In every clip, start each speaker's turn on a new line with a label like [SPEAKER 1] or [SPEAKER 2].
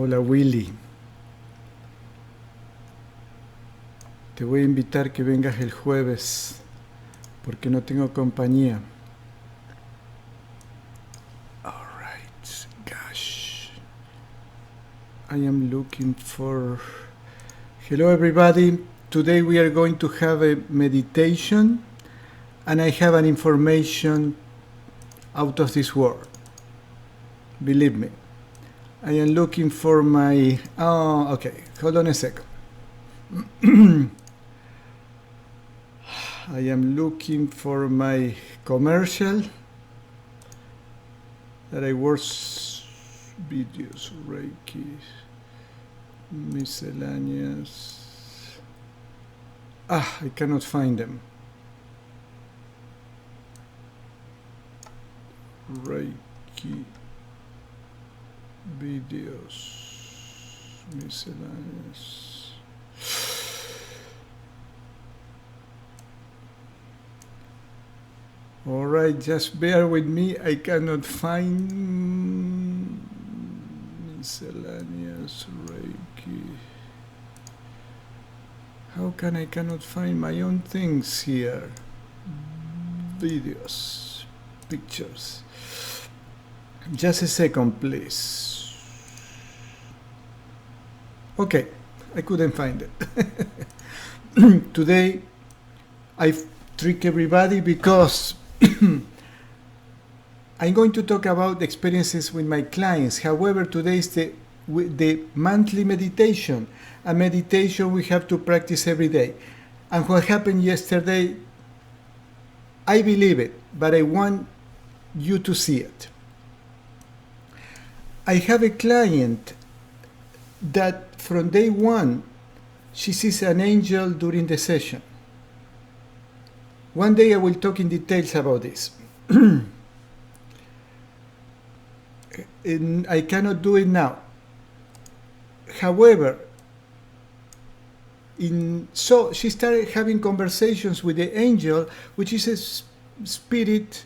[SPEAKER 1] Hola Willy. Te voy a invitar que vengas el jueves porque no tengo compañía. Alright, gosh. I am looking for... Hello everybody. Today we are going to have a meditation and I have an information out of this world. Believe me. I am looking for my... Oh, okay. Hold on a second. I am looking for my commercial that I watch videos, Reiki, miscellaneous. I cannot find them. Reiki videos, miscellaneous. All right, just bear with me. I cannot find miscellaneous Reiki. How can I cannot find my own things here? Videos, pictures. Just a second, please. Okay, I couldn't find it. Today, I trick everybody because I'm going to talk about experiences with my clients. However, today is the monthly meditation, a meditation we have to practice every day. And what happened yesterday, I believe it, but I want you to see it. I have a client that from day one, she sees an angel during the session. One day I will talk in details about this. And I cannot do it now. However, so she started having conversations with the angel, which is a spirit,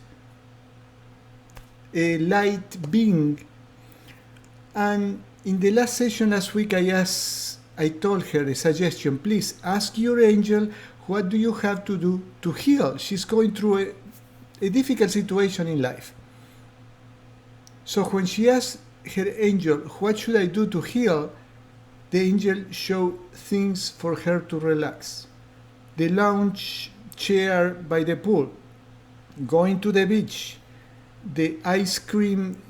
[SPEAKER 1] a light being. And in the last session last week, I told her a suggestion. Please ask your angel, what do you have to do to heal? She's going through a difficult situation in life. So when she asked her angel, what should I do to heal? The angel showed things for her to relax. The lounge chair by the pool, going to the beach, the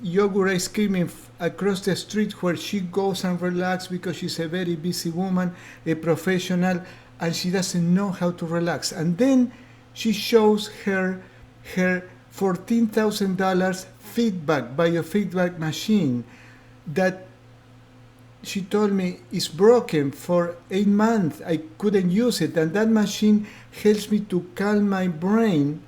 [SPEAKER 1] yogurt ice cream across the street where she goes and relaxes because she's a very busy woman, a professional, and she doesn't know how to relax. And then she shows her $14,000 biofeedback machine that she told me is broken for 8 months. I couldn't use it, and that machine helps me to calm my brain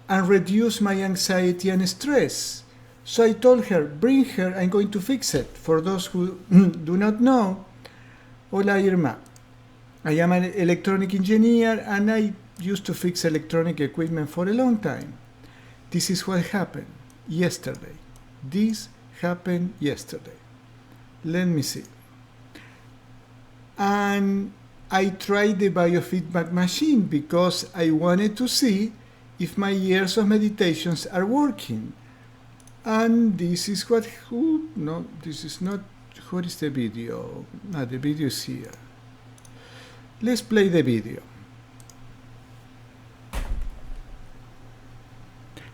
[SPEAKER 1] and reduce my anxiety and stress. So I told her, bring her, I'm going to fix it. For those who do not know, hola Irma. I am an electronic engineer and I used to fix electronic equipment for a long time. This is what happened yesterday. This happened yesterday. Let me see. And I tried the biofeedback machine because I wanted to see if my years of meditations are working. And this is what, no, this is not, what is the video? No, the video is here. Let's play the video.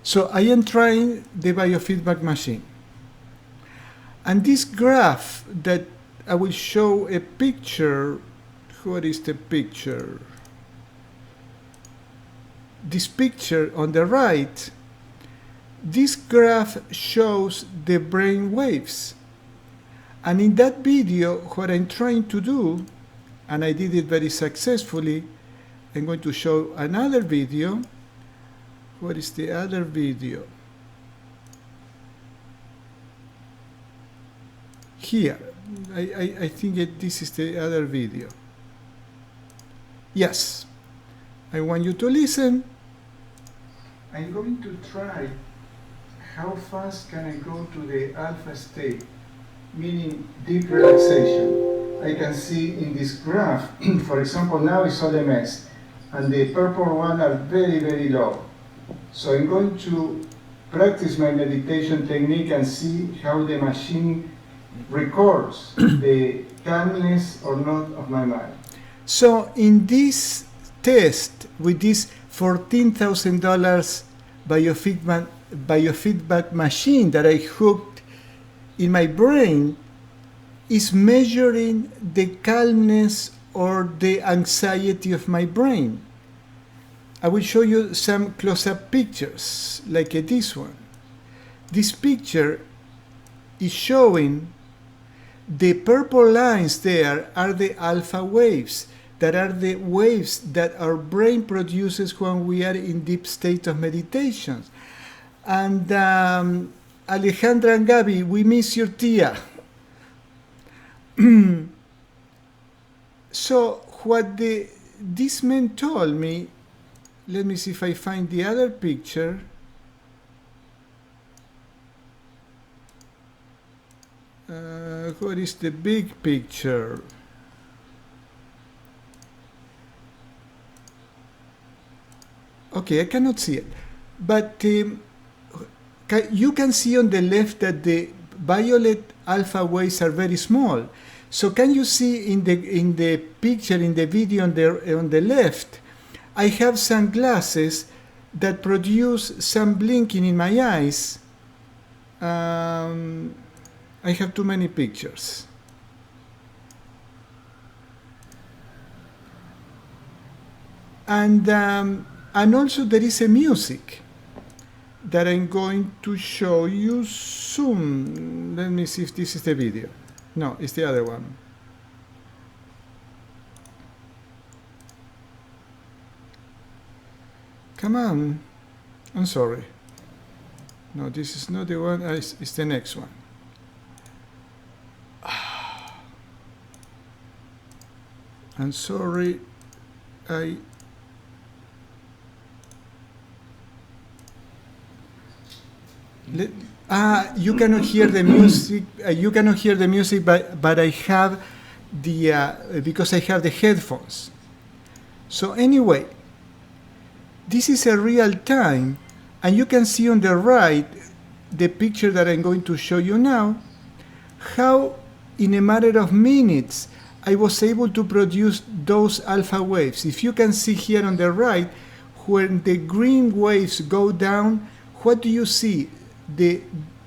[SPEAKER 1] So I am trying the biofeedback machine. And this graph that I will show a picture, what is the picture? This picture on the right, this graph shows the brain waves. And in that video, what I'm trying to do, and I did it very successfully, I'm going to show another video. What is the other video? Here. I think this is the other video. Yes. I want you to listen. I'm going to try how fast can I go to the alpha state. meaning deep relaxation. I can see in this graph, for example, now it's all a mess, and the purple one are very, very low. So I'm going to practice my meditation technique and see how the machine records the calmness or not of my mind. So in this test with this $14,000 biofeedback machine that I hooked in my brain is measuring the calmness or the anxiety of my brain. I will show you some close-up pictures like this one. This picture is showing the purple lines there are the alpha waves, that are the waves that our brain produces when we are in deep state of meditation. And Alejandra and Gabi, we miss your tia. So what this man told me, let me see if I find the other picture. What is the big picture? Okay, I cannot see it. But you can see on the left that the violet alpha waves are very small. So can you see in the picture, in the video on the left, I have sunglasses that produce some blinking in my eyes. I have too many pictures. And also there is a music that I'm going to show you soon. Let me see if this is the video. No, it's the other one. Come on. I'm sorry. No, this is not the one. It's the next one. I'm sorry. You cannot hear the music. You cannot hear the music, but I have because I have the headphones. So anyway, this is a real time, and you can see on the right the picture that I'm going to show you now, how in a matter of minutes I was able to produce those alpha waves. If you can see here on the right, when the green waves go down, what do you see? The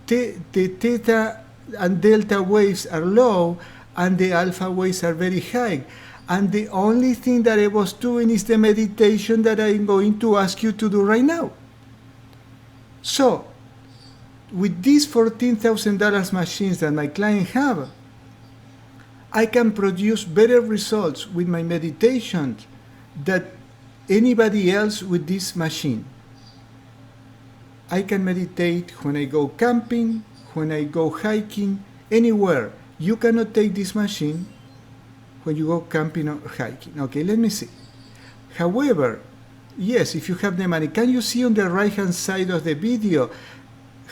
[SPEAKER 1] theta and delta waves are low, and the alpha waves are very high. And the only thing that I was doing is the meditation that I'm going to ask you to do right now. So, with these $14,000 machines that my client have, I can produce better results with my meditation than anybody else with this machine. I can meditate when I go camping, when I go hiking, anywhere. You cannot take this machine when you go camping or hiking. Okay, let me see. However, yes, if you have the money, can you see on the right-hand side of the video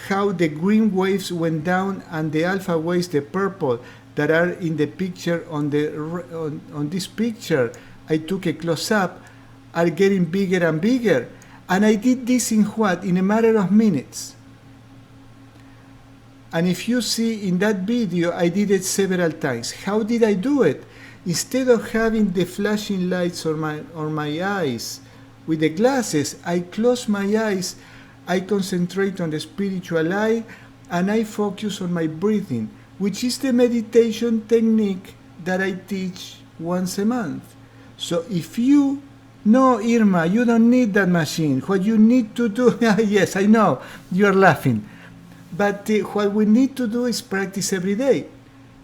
[SPEAKER 1] how the green waves went down and the alpha waves, the purple, that are in the picture on this picture I took a close-up, are getting bigger and bigger. And I did this in what? In a matter of minutes. And if you see in that video, I did it several times. How did I do it? Instead of having the flashing lights on my eyes with the glasses, I close my eyes, I concentrate on the spiritual eye, and I focus on my breathing, which is the meditation technique that I teach once a month. So if you no, Irma, you don't need that machine. What you need to do, yes, I know, you're laughing. But what we need to do is practice every day.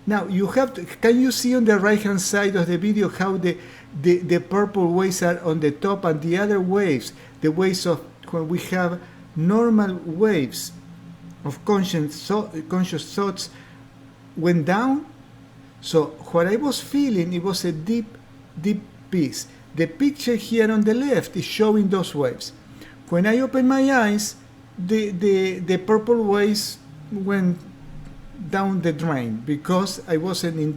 [SPEAKER 1] Now, you have to, can you see on the right-hand side of the video how the purple waves are on the top, and the other waves, the waves of when we have normal waves of conscious thoughts, went down? So what I was feeling, it was a deep, deep peace. The picture here on the left is showing those waves. When I open my eyes, the purple waves went down the drain because I wasn't in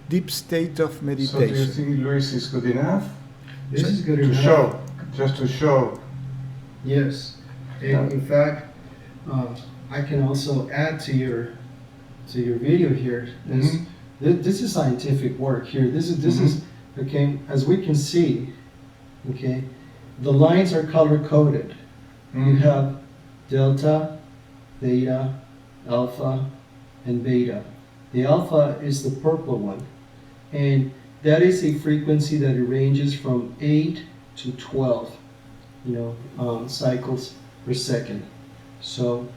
[SPEAKER 1] deep state of meditation.
[SPEAKER 2] So do you think Luis is good enough?
[SPEAKER 3] This is good
[SPEAKER 2] To
[SPEAKER 3] enough.
[SPEAKER 2] show, just to show.
[SPEAKER 3] Yes. And in fact, I can also add to your video here. This is scientific work here. This is okay. As we can see, okay, the lines are color coded. You have delta, theta, alpha, and beta. The alpha is the purple one, and that is a frequency that it ranges from 8 to 12, cycles per second. So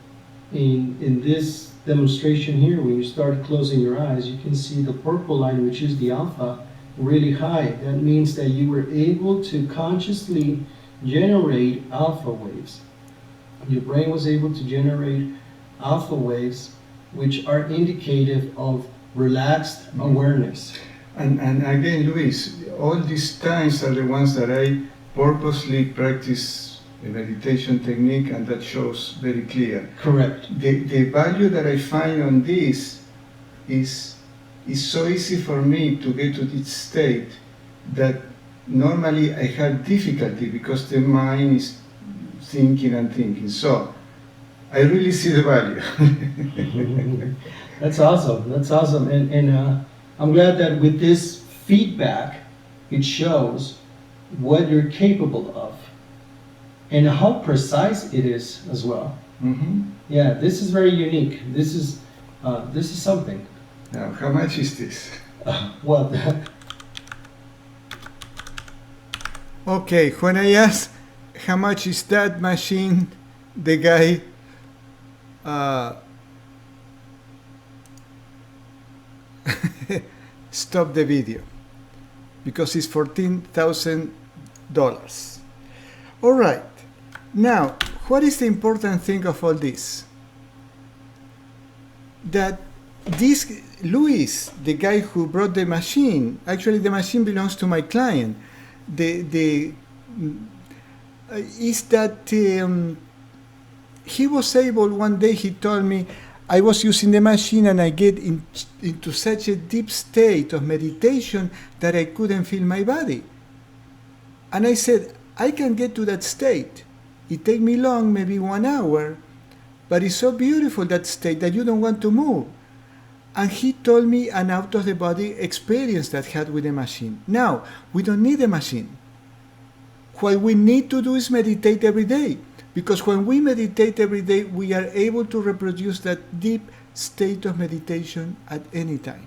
[SPEAKER 3] in this demonstration here, when you start closing your eyes, you can see the purple line, which is the alpha, really high. That means that you were able to consciously generate alpha waves. Your brain was able to generate alpha waves, which are indicative of relaxed awareness.
[SPEAKER 2] And again, Luis, all these times are the ones that I purposely practice a meditation technique, and that shows very clear.
[SPEAKER 3] Correct.
[SPEAKER 2] The value that I find on this is so easy for me to get to this state that normally I have difficulty because the mind is thinking and thinking. So I really see the value.
[SPEAKER 3] That's awesome. That's awesome. And I'm glad that with this feedback, it shows what you're capable of and how precise it is as well. Yeah, this is very unique. This is something.
[SPEAKER 2] Now, how much is this?
[SPEAKER 3] Well,
[SPEAKER 1] Okay, when I asked how much is that machine, the guy stopped the video because it's $14,000. All right, now what is the important thing of all this? That this Luis, the guy who brought the machine, actually the machine belongs to my client. Is that he was able, one day he told me, I was using the machine and I get into such a deep state of meditation that I couldn't feel my body. And I said, I can get to that state. It takes me long, maybe 1 hour, but it's so beautiful, that state, that you don't want to move. And he told me an out-of-the-body experience that he had with the machine. Now, we don't need a machine. What we need to do is meditate every day. Because when we meditate every day, we are able to reproduce that deep state of meditation at any time.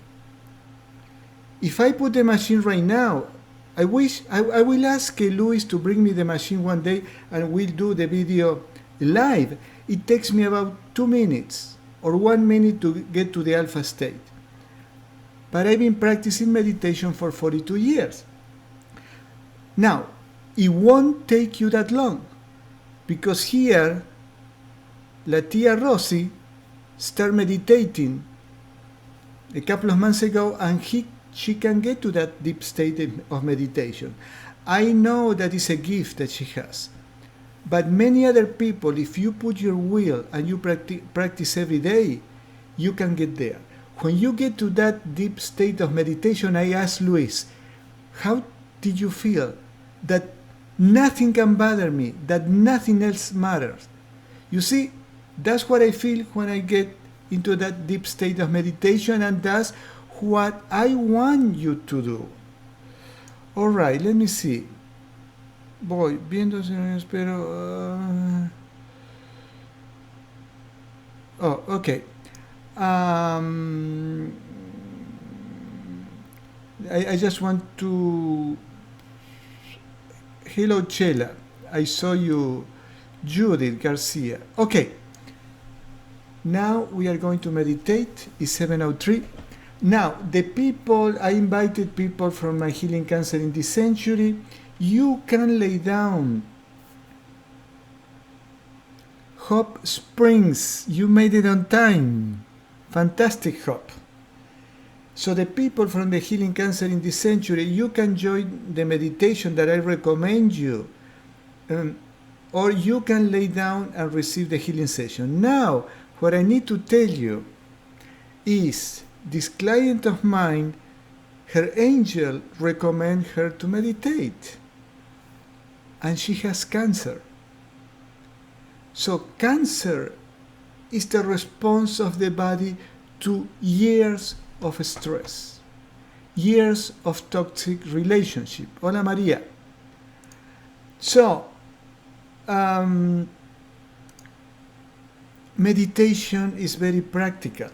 [SPEAKER 1] If I put the machine right now, I will ask Luis to bring me the machine one day and we'll do the video live. It takes me about 2 minutes or 1 minute to get to the alpha state. But I've been practicing meditation for 42 years. Now, it won't take you that long, because here, La Tia Rossi started meditating a couple of months ago, and she can get to that deep state of meditation. I know that is a gift that she has. But many other people, if you put your will and you practice every day, you can get there. When you get to that deep state of meditation, I asked Luis, how did you feel? That nothing can bother me, that nothing else matters. You see, that's what I feel when I get into that deep state of meditation, and that's what I want you to do. All right, let me see. Voy viendo si no espero. Oh, okay. I just want to. Hello, Chela. I saw you, Judith Garcia. Okay. Now we are going to meditate. It's 7:03. Now, I invited people from my Healing Cancer in this Century. You can lay down. Hope Springs, you made it on time. Fantastic, Hope. So the people from the Healing Cancer in this Century, you can join the meditation that I recommend you. Or you can lay down and receive the healing session. Now, what I need to tell you is this client of mine, her angel recommend her to meditate, and she has cancer. So cancer is the response of the body to years of stress, years of toxic relationship. Hola Maria. So meditation is very practical.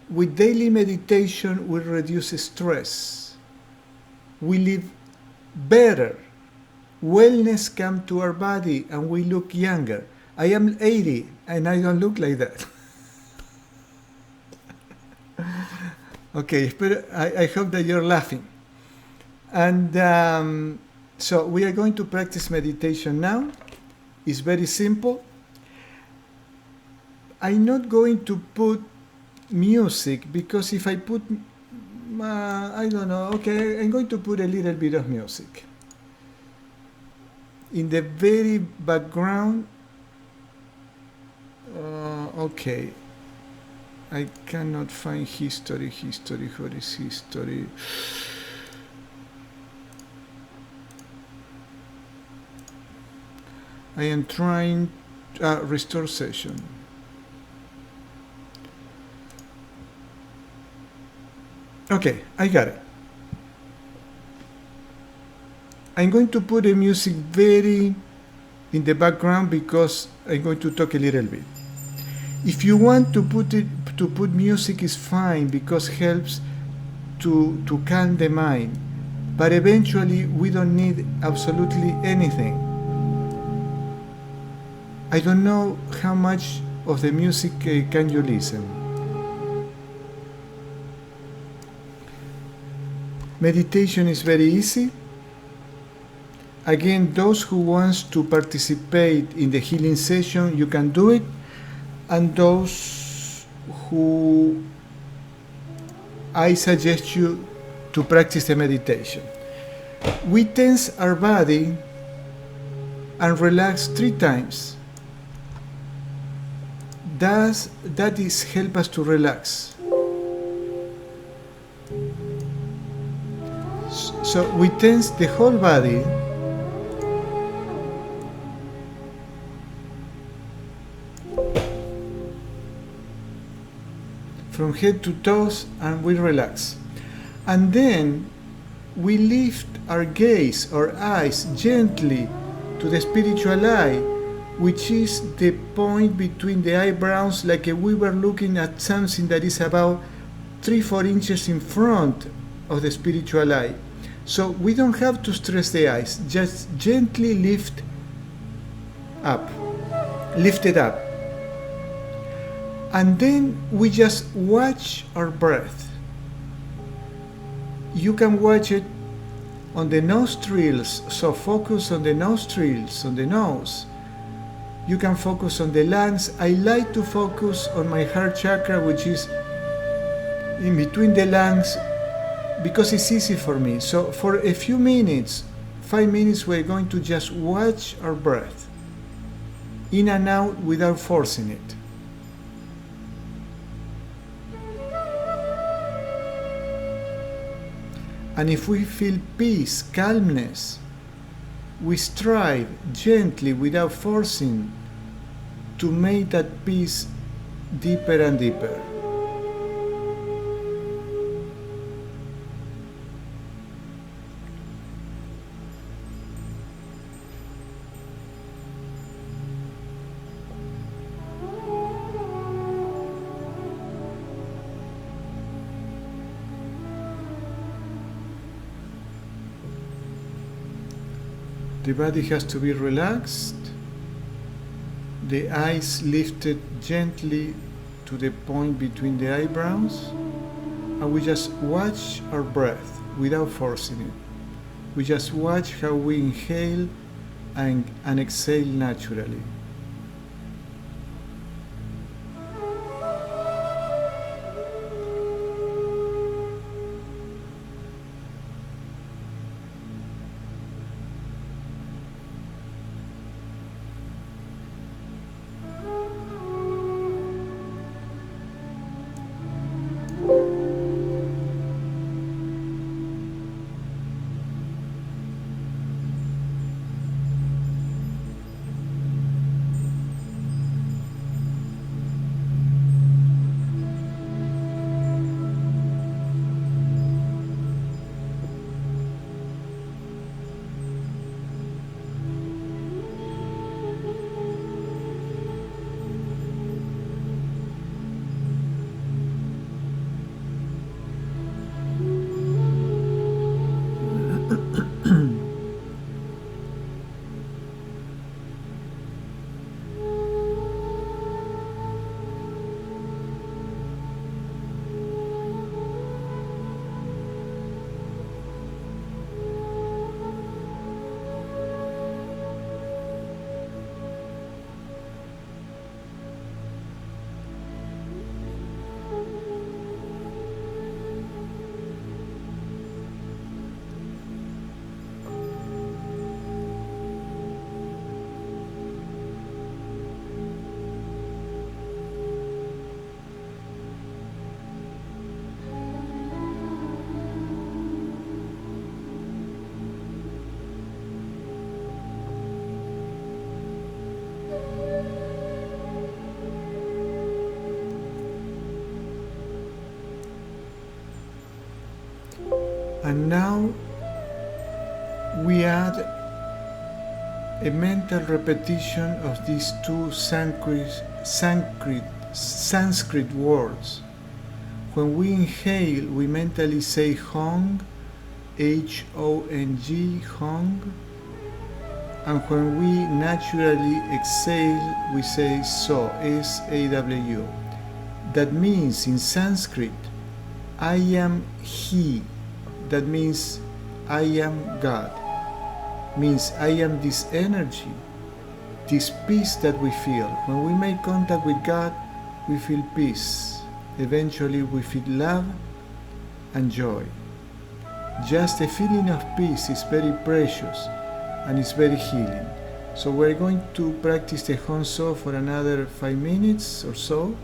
[SPEAKER 1] With daily meditation, we reduce stress. We live better. Wellness comes to our body and we look younger. I am 80 and I don't look like that. Okay, I hope that you're laughing. And so we are going to practice meditation now. It's very simple. I'm not going to put music because if I put, I don't know, okay, I'm going to put a little bit of music. In the very background, okay, I cannot find history, what is history? I am trying, restore session. Okay, I got it. I'm going to put the music very in the background because I'm going to talk a little bit. If you want to put music is fine because helps to calm the mind. But eventually we don't need absolutely anything. I don't know how much of the music can you listen. Meditation is very easy. Again, those who want to participate in the healing session, you can do it. And those who I suggest you to practice the meditation. We tense our body and relax 3 times. That is help us to relax. So we tense the whole body. From head to toes, and we relax. And then we lift our gaze or eyes gently to the spiritual eye, which is the point between the eyebrows, like if we were looking at something that is about 3-4 inches in front of the spiritual eye. So we don't have to stress the eyes, just gently lift it up. And then we just watch our breath. You can watch it on the nostrils, so focus on the nostrils, on the nose. You can focus on the lungs. I like to focus on my heart chakra, which is in between the lungs, because it's easy for me. So for a few minutes, 5 minutes, we're going to just watch our breath in and out without forcing it. And if we feel peace, calmness, we strive gently, without forcing, to make that peace deeper and deeper. The body has to be relaxed, the eyes lifted gently to the point between the eyebrows, and we just watch our breath without forcing it. We just watch how we inhale and exhale naturally. And now we add a mental repetition of these two Sanskrit words. When we inhale, we mentally say Hong, H-O-N-G, Hong. And when we naturally exhale, we say So, S-A-W. That means in Sanskrit, I am He. That means I am God. Means I am this energy, this peace that we feel. When we make contact with God, we feel peace. Eventually we feel love and joy. Just a feeling of peace is very precious and it's very healing. So we're going to practice the Hon So for another 5 minutes or so.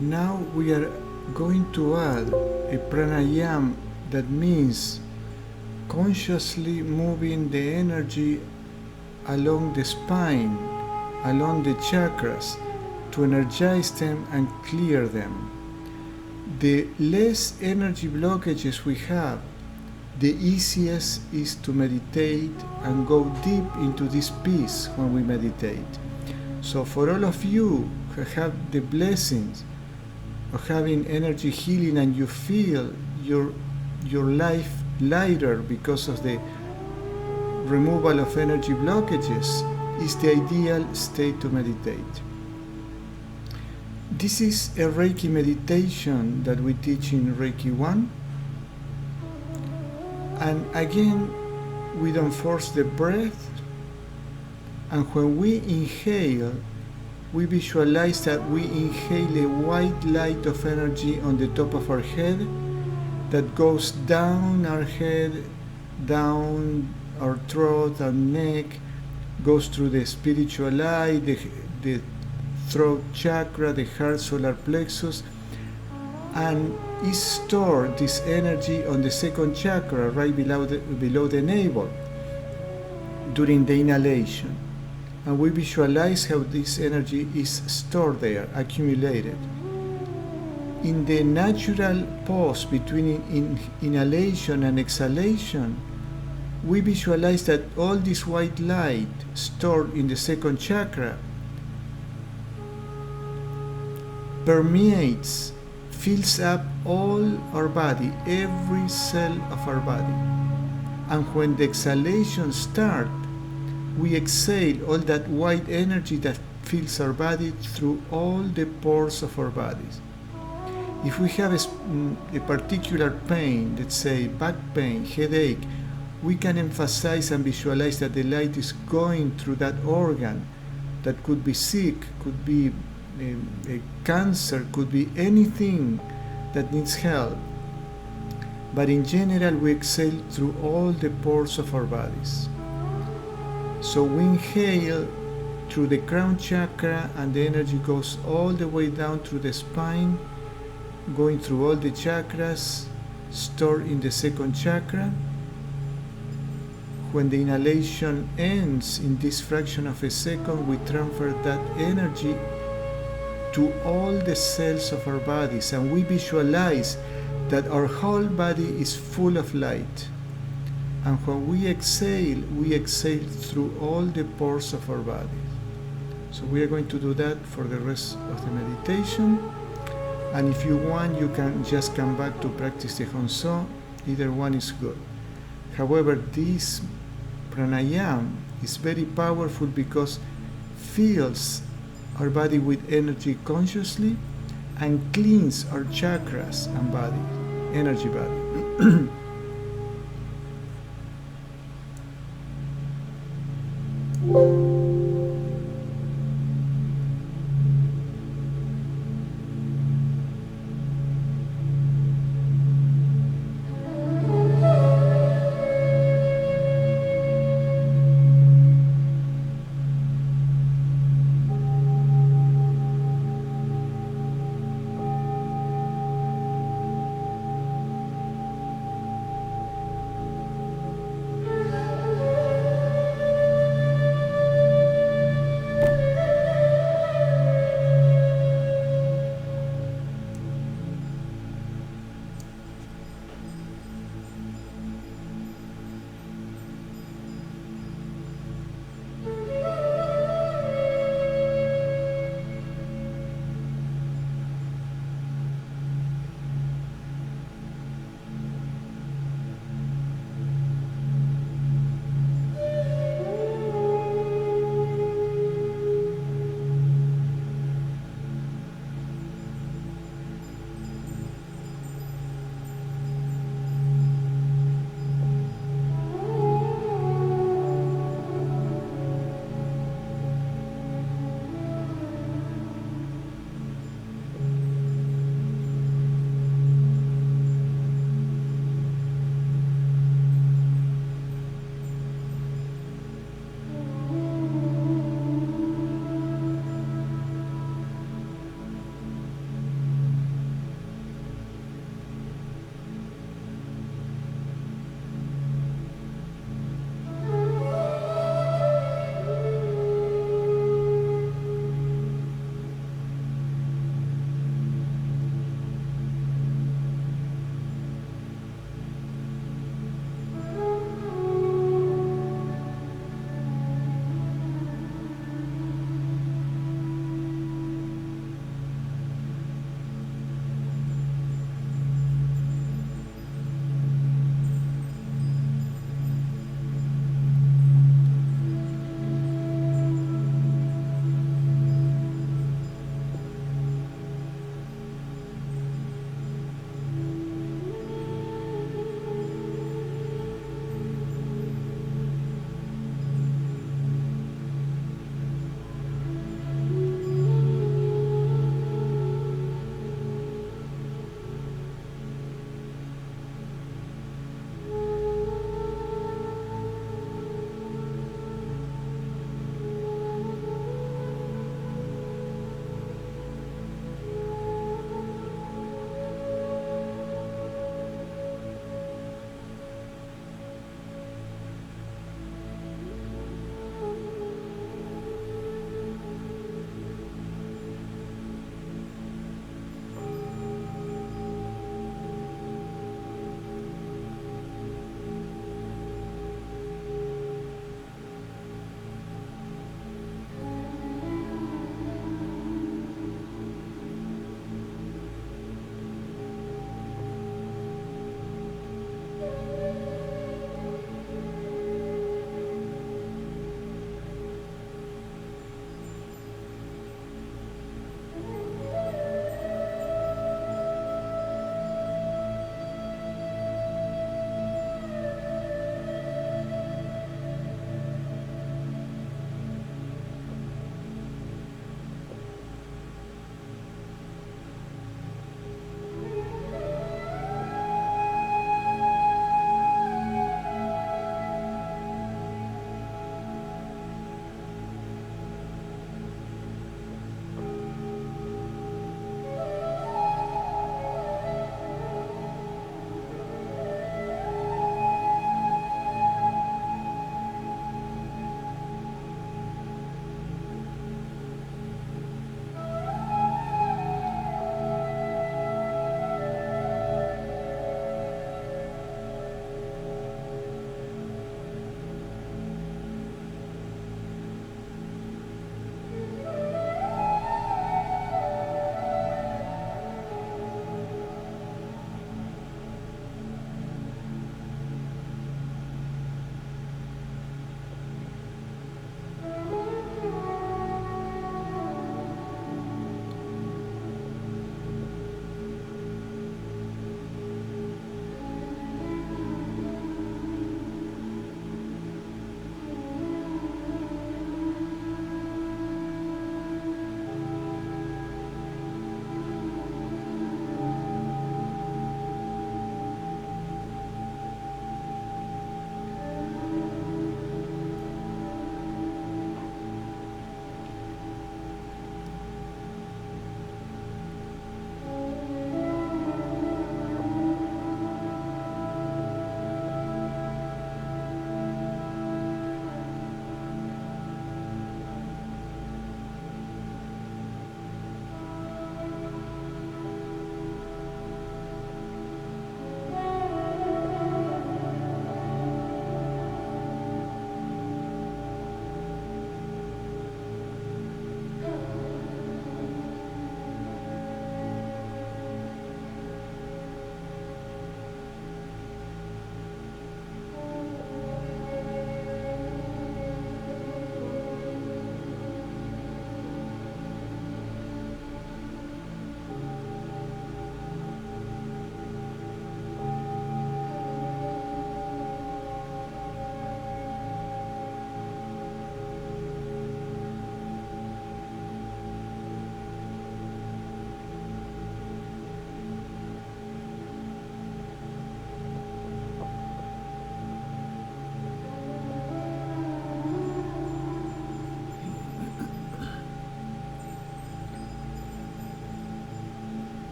[SPEAKER 1] Now we are going to add a pranayama that means consciously moving the energy along the spine, along the chakras, to energize them and clear them. The less energy blockages we have, the easiest is to meditate and go deep into this peace when we meditate. So for all of you who have the blessings of having energy healing and you feel your life lighter because of the removal of energy blockages, is the ideal state to meditate. This is a Reiki meditation that we teach in Reiki 1. And again, we don't force the breath. And when we inhale, we visualize that we inhale a white light of energy on the top of our head that goes down our head, down our throat and neck, goes through the spiritual eye, the throat chakra, the heart solar plexus, and is stored, this energy, on the second chakra right below the navel during the inhalation. And we visualize how this energy is stored there, accumulated. In the natural pause between inhalation and exhalation, we visualize that all this white light stored in the second chakra permeates, fills up all our body, every cell of our body. And when the exhalation starts, we exhale all that white energy that fills our body through all the pores of our bodies. If we have a particular pain, let's say back pain, headache, we can emphasize and visualize that the light is going through that organ that could be sick, could be a cancer, could be anything that needs help. But in general, we exhale through all the pores of our bodies. So we inhale through the crown chakra, and the energy goes all the way down through the spine, going through all the chakras, stored in the second chakra. When the inhalation ends in this fraction of a second, we transfer that energy to all the cells of our bodies, and we visualize that our whole body is full of light. And when we exhale through all the pores of our body. So we are going to do that for the rest of the meditation. And if you want, you can just come back to practice the Honso. Either one is good. However, this pranayama is very powerful because fills our body with energy consciously and cleans our chakras and body, energy body.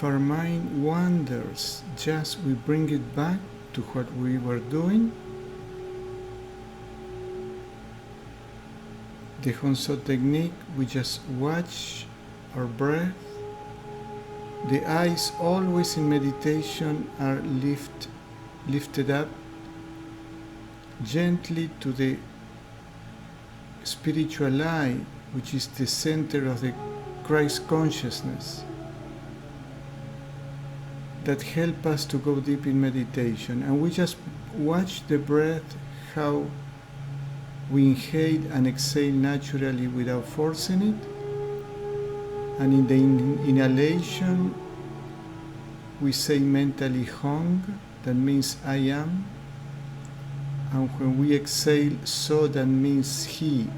[SPEAKER 1] if our mind wanders, just we bring it back to what we were doing. The Honso technique, we just watch our breath. The eyes always in meditation are lifted up gently to the spiritual eye, which is the center of the Christ consciousness, that help us to go deep in meditation. And we just watch the breath, how we inhale and exhale naturally without forcing it. And in the inhalation, we say mentally Hong, that means I am. And when we exhale, So, that means He,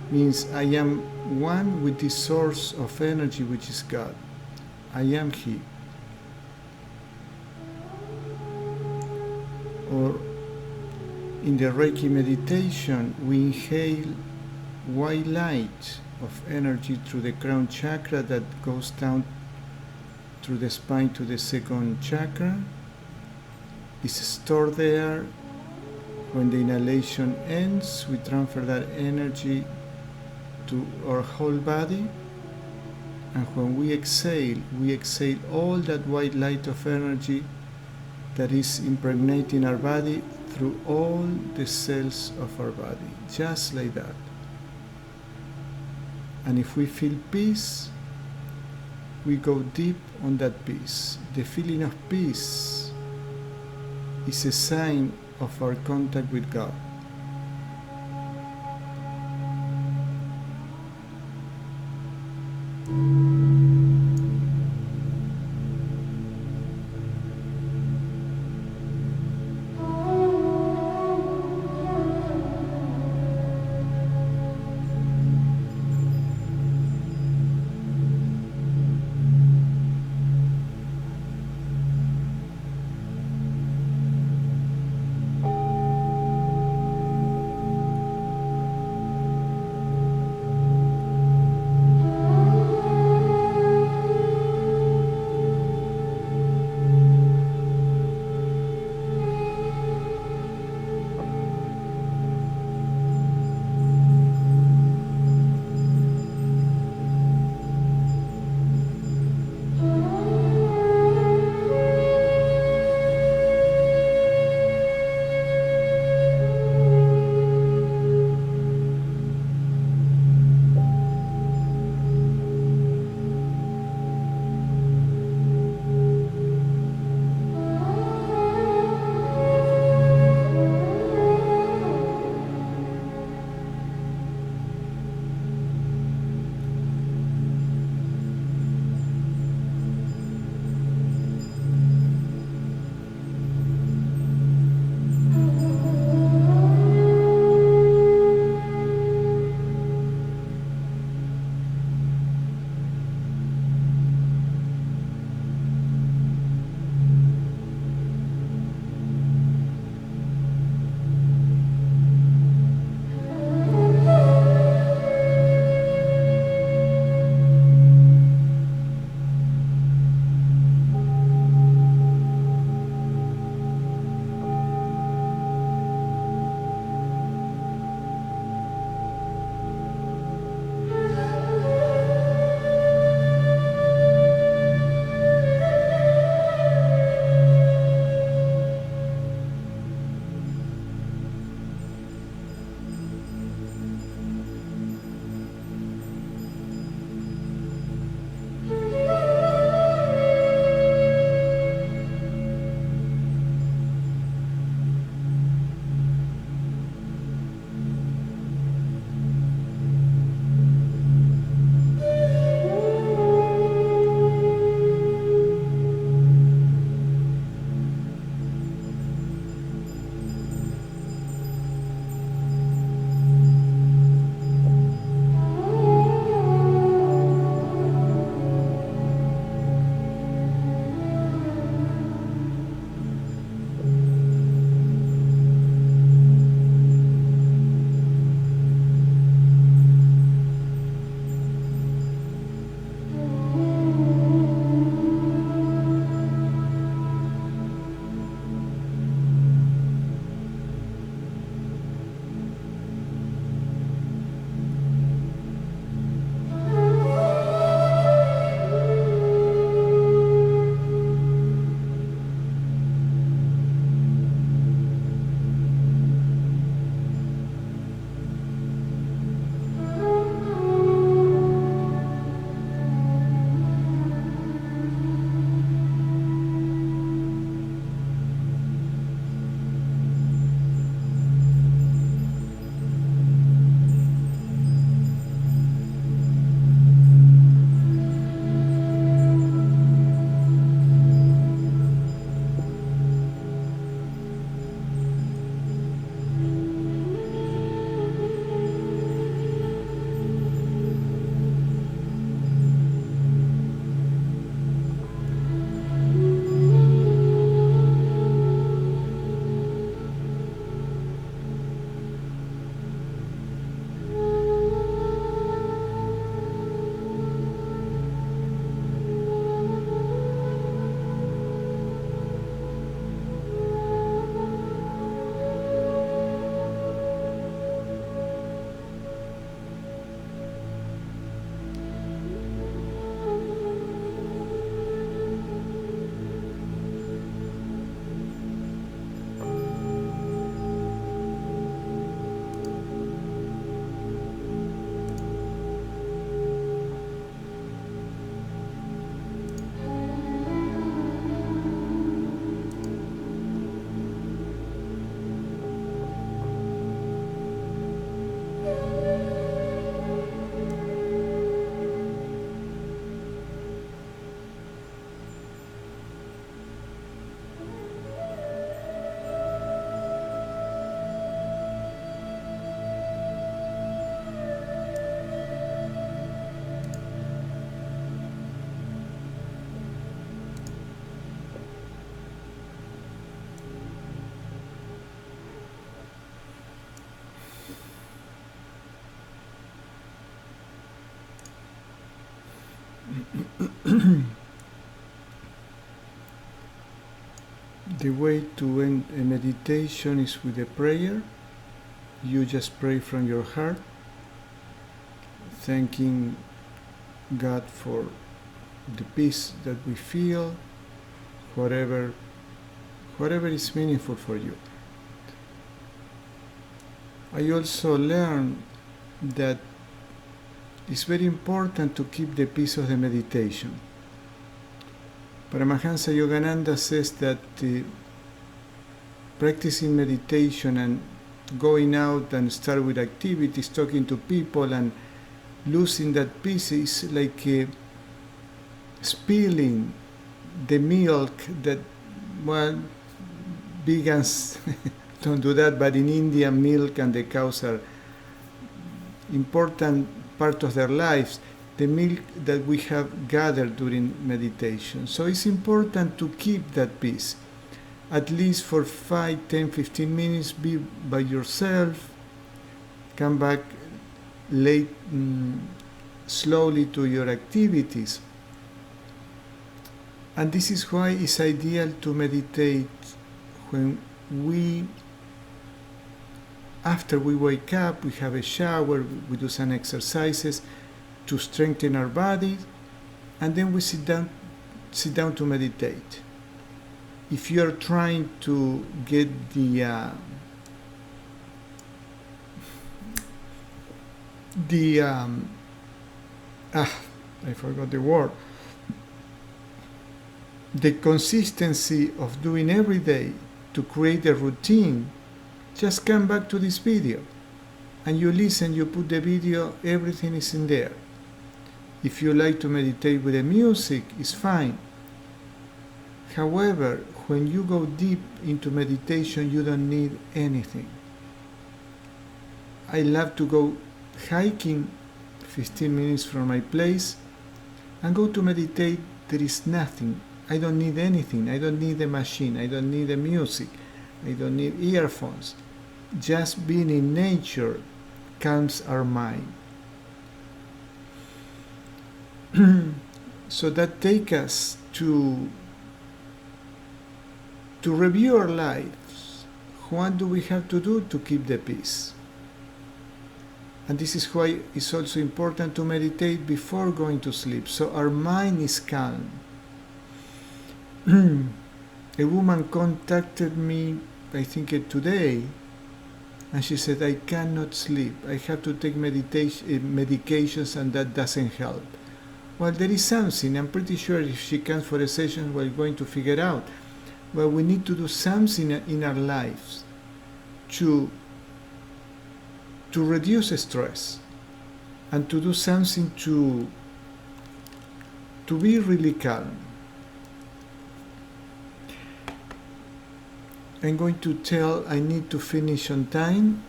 [SPEAKER 1] means I am one with the source of energy, which is God. I am He. Or in the Reiki meditation, we inhale white light of energy through the crown chakra that goes down through the spine to the second chakra. It's stored there. When the inhalation ends, we transfer that energy to our whole body. And when we exhale all that white light of energy that is impregnating our body through all the cells of our body, just like that. And if we feel peace, we go deep on that peace. The feeling of peace is a sign of our contact with God. The way to end a meditation is with a prayer. You just pray from your heart, thanking God for the peace that we feel, whatever is meaningful for you. I also learned that it's very important to keep the peace of the meditation. Paramahansa Yogananda says that practicing meditation and going out and start with activities, talking to people and losing that peace is like spilling the milk that, well, vegans don't do that, but in India milk and the cows are important part of their lives, the milk that we have gathered during meditation. So it's important to keep that peace. At least for 5, 10, 15 minutes, be by yourself, come back slowly to your activities. And this is why it's ideal to meditate when after we wake up, we have a shower, we do some exercises to strengthen our bodies, and then we sit down to meditate. If you are trying to get I forgot the word, the consistency of doing every day to create a routine, just come back to this video and you listen, you put the video, everything is in there. If you like to meditate with the music, it's fine. However, when you go deep into meditation, you don't need anything. I love to go hiking 15 minutes from my place and go to meditate. There is nothing. I don't need anything. I don't need a machine. I don't need the music. I don't need earphones. Just being in nature calms our mind. So that takes us to review our lives. What do we have to do to keep the peace? And this is why it's also important to meditate before going to sleep, so our mind is calm. A woman contacted me, I think today, and she said, I cannot sleep. I have to take medications and that doesn't help. Well, there is something. I'm pretty sure if she comes for a session, we're going to figure out. But we need to do something in our lives to reduce stress and to do something to be really calm. I'm going to tell, I need to finish on time,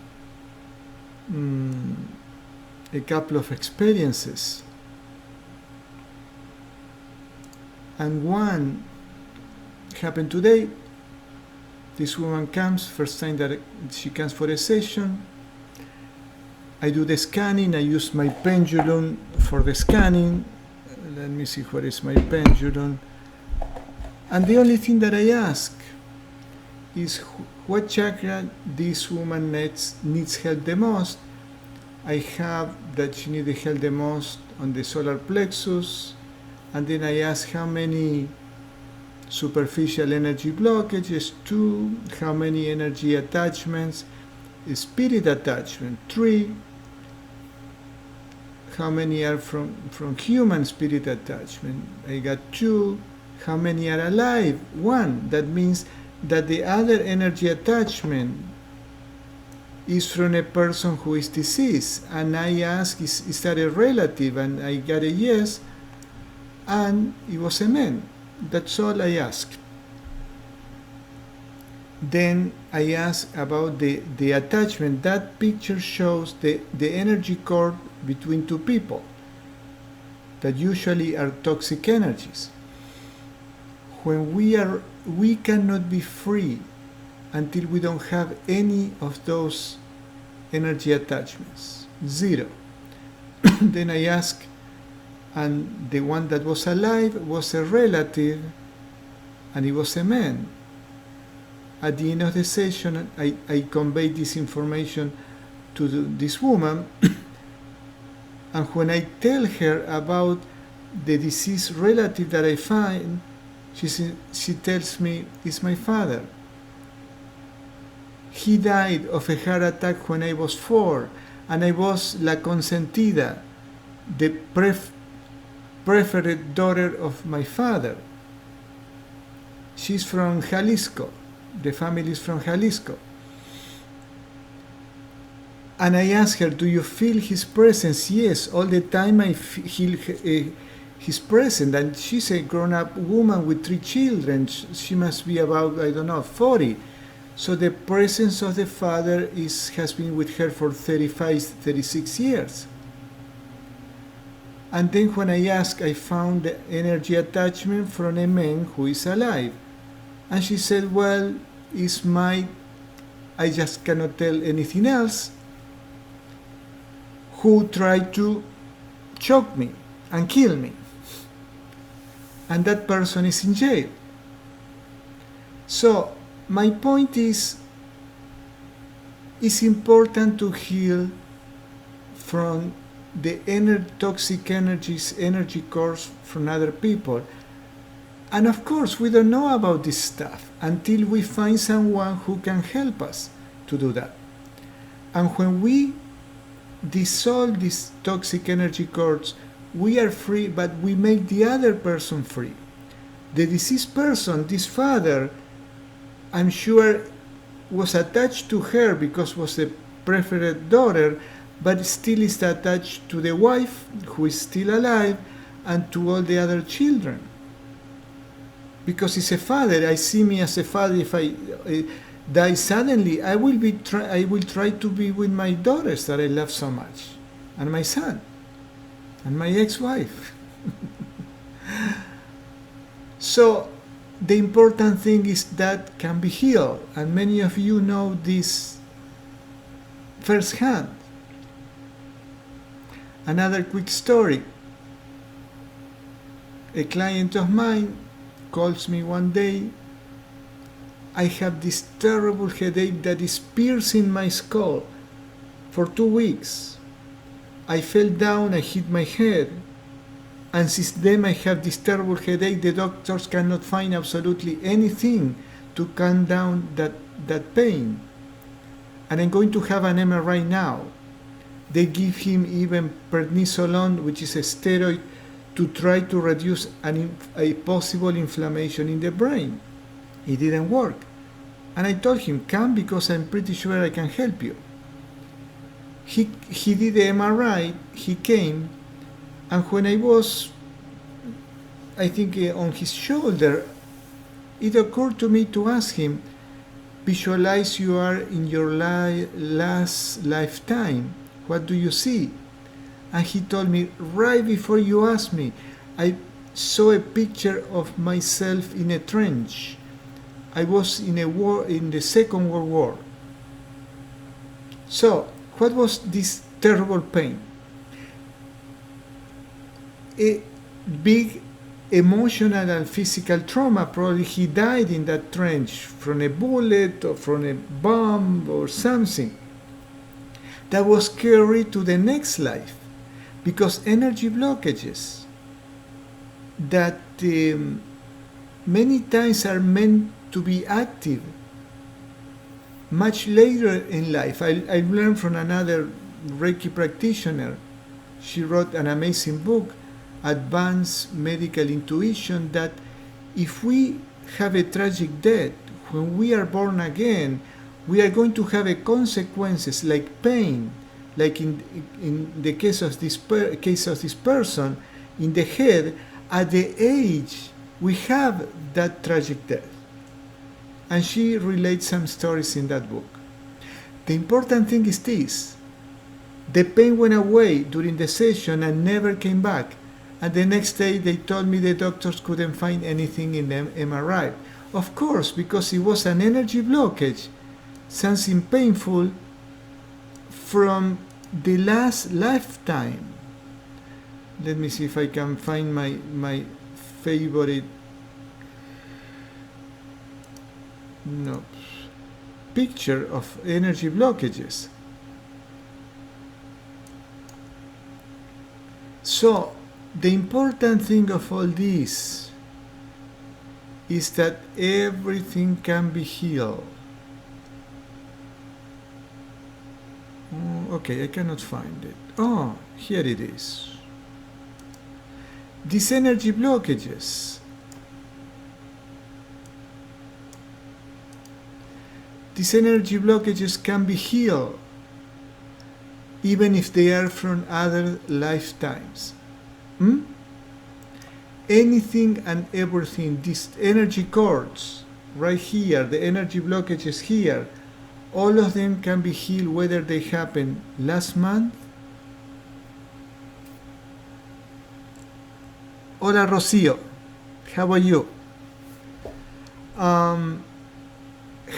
[SPEAKER 1] a couple of experiences. And one happened today. This woman comes, first time that she comes for a session. I do the scanning, I use my pendulum for the scanning. Let me see, where is my pendulum? And the only thing that I ask is what chakra this woman needs help the most. I have that she needs help the most on the solar plexus, and then I ask how many superficial energy blockages, 2, how many energy attachments, spirit attachment, 3, how many are from human spirit attachment, I got 2, how many are alive, 1, that means that the other energy attachment is from a person who is deceased, and I asked, is that a relative, and I got a yes, and it was a man. That's all I asked. Then I asked about the attachment. That picture shows the energy cord between two people that usually are toxic energies. When we cannot be free until we don't have any of those energy attachments. 0. Then I ask, and the one that was alive was a relative, and it was a man. At the end of the session, I conveyed this information to this woman, and when I tell her about the deceased relative that I find, she tells me, it's my father. He died of a heart attack when I was 4, and I was la consentida, the preferred daughter of my father. She's from Jalisco. The family is from Jalisco. And I asked her, do you feel his presence? Yes, all the time I feel his presence. And she's a grown-up woman with 3 children. She must be about, 40. So the presence of the father has been with her for 35, 36 years. And then when I asked, I found the energy attachment from a man who is alive. And she said, well, I just cannot tell anything else, who tried to choke me and kill me. And that person is in jail. So my point is, it's important to heal from the toxic energy cores from other people. And of course, we don't know about this stuff until we find someone who can help us to do that. And when we dissolve these toxic energy cords, we are free, but we make the other person free. The deceased person, this father, I'm sure was attached to her because was the preferred daughter, but still is attached to the wife, who is still alive, and to all the other children. Because he's a father, I see me as a father. If I die suddenly, I will try to be with my daughters that I love so much, and my son, and my ex-wife. So the important thing is that can be healed, and many of you know this firsthand. Another quick story. A client of mine calls me one day. I have this terrible headache that is piercing my skull for 2 weeks. I fell down, I hit my head, and since then I have this terrible headache. The doctors cannot find absolutely anything to calm down that pain. And I'm going to have an MRI now. They give him even prednisolone, which is a steroid, to try to reduce a possible inflammation in the brain. It didn't work. And I told him, come, because I'm pretty sure I can help you. He did the MRI, he came, and when I was, I think, on his shoulder, it occurred to me to ask him, visualize you are in your last lifetime. What do you see? And he told me, right before you asked me, I saw a picture of myself in a trench. I was in a war, in the Second World War. So, what was this terrible pain? A big emotional and physical trauma. Probably he died in that trench from a bullet or from a bomb or something that was carried to the next life, because energy blockages that many times are meant to be active much later in life. I learned from another Reiki practitioner. She wrote an amazing book, Advanced Medical Intuition, that if we have a tragic death, when we are born again, we are going to have consequences like pain, like in the case of this person, in the head, at the age we have that tragic death. And she relates some stories in that book. The important thing is this: the pain went away during the session and never came back. And the next day they told me the doctors couldn't find anything in the MRI. Of course, because it was an energy blockage, something painful from the last lifetime. Let me see if I can find my favorite picture of energy blockages. So the important thing of all this is that everything can be healed. Okay, I cannot find it. Oh, here it is. These energy blockages. These energy blockages can be healed even if they are from other lifetimes. Anything and everything, these energy cords right here, the energy blockages here, all of them can be healed whether they happened last month. Hola Rocío, how are you?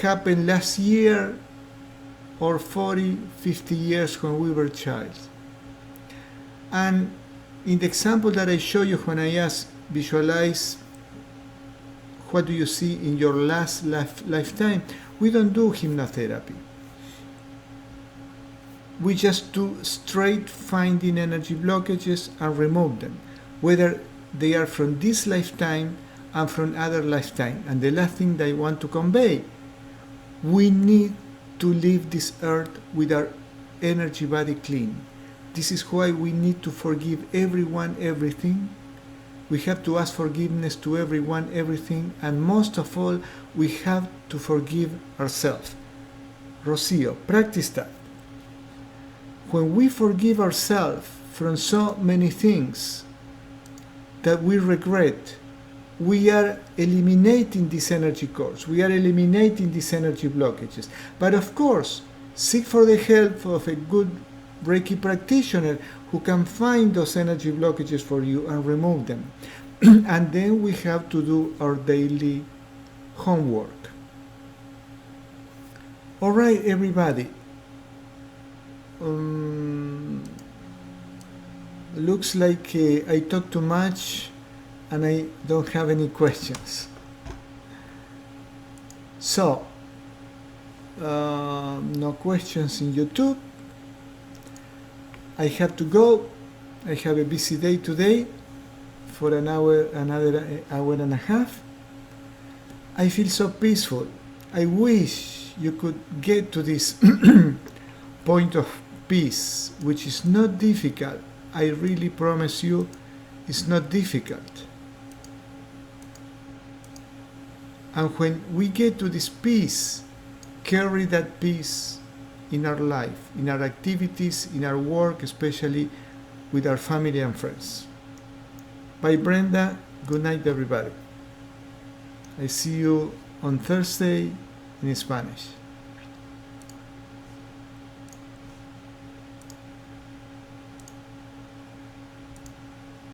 [SPEAKER 1] Happened last year or 40, 50 years when we were child. And in the example that I show you when I ask, visualize what do you see in your last lifetime, we don't do hypnotherapy. We just do straight finding energy blockages and remove them, whether they are from this lifetime and from other lifetime. And the last thing that I want to convey, we need to leave this earth with our energy body clean. This is why we need to forgive everyone, everything. We have to ask forgiveness to everyone, everything, and most of all, we have to forgive ourselves. Rocio, practice that. When we forgive ourselves from so many things that we regret, we are eliminating these energy cords, we are eliminating these energy blockages. But of course, seek for the help of a good Reiki practitioner who can find those energy blockages for you and remove them. And then we have to do our daily homework. All right, everybody. Looks like I talk too much and I don't have any questions. So, no questions in YouTube. I have to go. I have a busy day today for another hour and a half. I feel so peaceful. I wish you could get to this point of peace, which is not difficult. I really promise you, it's not difficult. And when we get to this peace, carry that peace in our life, in our activities, in our work, especially with our family and friends. Bye, Brenda. Good night, everybody. I see you on Thursday in Spanish.